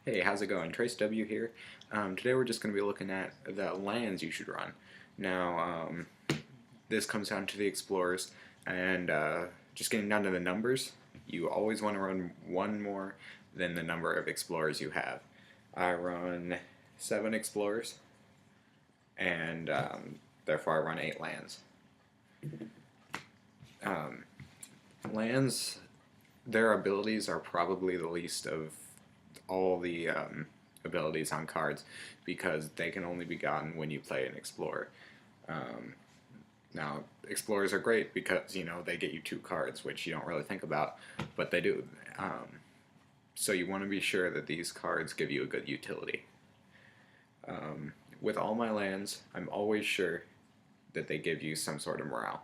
Hey, how's it going? Trace W here. Today we're just going to be looking at the lands you should run. Now, this comes down to the explorers, and just getting down to the numbers, you always want to run one more than the number of explorers you have. I run 7 explorers, and therefore I run 8 lands. Um, Lands, their abilities are probably the least of all the abilities on cards because they can only be gotten when you play an explorer. Um, Now, explorers are great because they get you 2 cards, which you don't really think about, but they do. So you want to be sure that these cards give you a good utility. With all my lands, I'm always sure that they give you some sort of morale.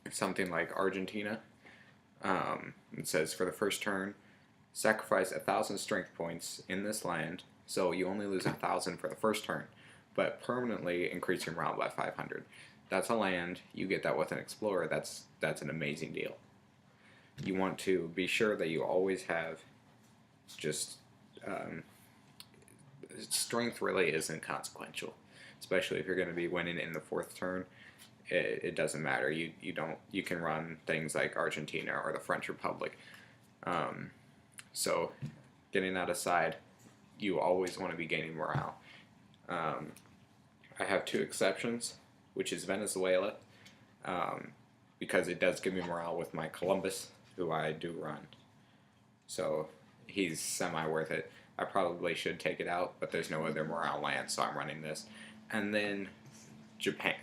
Something like Argentina. It says for the first turn, sacrifice 1,000 strength points in this land, so you only lose 1,000 for the first turn, but permanently increase your morale by 500. That's a land. You get that with an explorer. That's an amazing deal. You want to be sure that you always have just strength really isn't consequential, especially if you're going to be winning in the 4th turn. It doesn't matter. You can run things like Argentina or the French Republic. So getting that aside, you always want to be gaining morale. I have 2 exceptions, which is Venezuela, because it does give me morale with my Columbus, who I do run. So he's semi-worth it. I probably should take it out, but there's no other morale land, so I'm running this. And then Japan.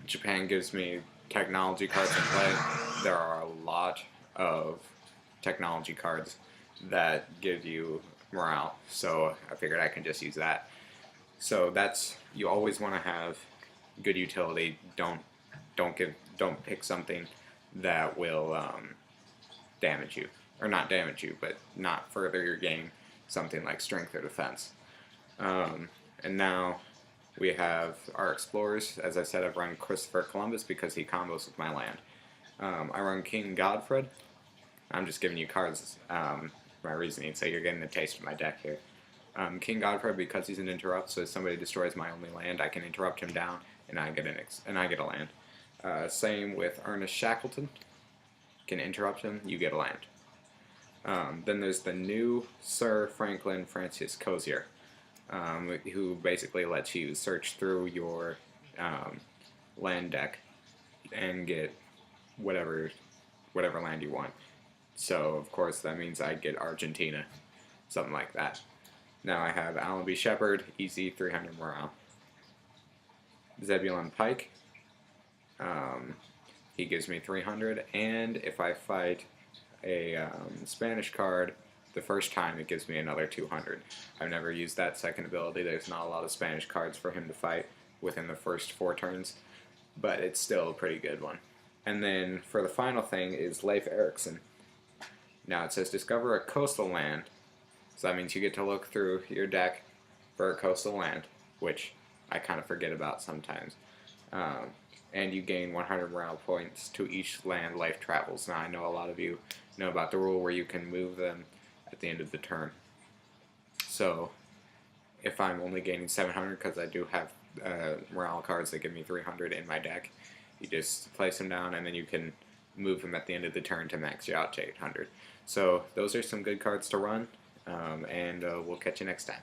Japan gives me technology cards in play. There are a lot of technology cards that give you morale, so I figured I can just use that. So you always want to have good utility. Don't pick something that will damage you, or not damage you, but not further your game. Something like strength or defense. And now we have our explorers. As I said, I've run Christopher Columbus because he combos with my land. I run King Godfred. I'm just giving you cards, my reasoning, so you're getting a taste of my deck here. King Godfred, because he's an interrupt, so if somebody destroys my only land, I can interrupt him down, and I get a land. Same with Ernest Shackleton. Can interrupt him, you get a land. Then there's the new Sir Franklin Francis Cozier, who basically lets you search through your land deck and get whatever land you want. So, of course, that means I get Argentina, something like that. Now I have Allenby Shepard, easy 300 morale. Zebulon Pike, he gives me 300, and if I fight a Spanish card the first time, it gives me another 200. I've never used that second ability. There's not a lot of Spanish cards for him to fight within the first 4 turns, but it's still a pretty good one. And then for the final thing is Leif Erikson. Now it says discover a coastal land, so that means you get to look through your deck for a coastal land, which I kind of forget about sometimes. And you gain 100 morale points to each land Leif travels. Now I know a lot of you know about the rule where you can move them at the end of the turn. So if I'm only gaining 700 because I do have morale cards that give me 300 in my deck, you just place them down and then you can move them at the end of the turn to max you out to 800. So those are some good cards to run, and we'll catch you next time.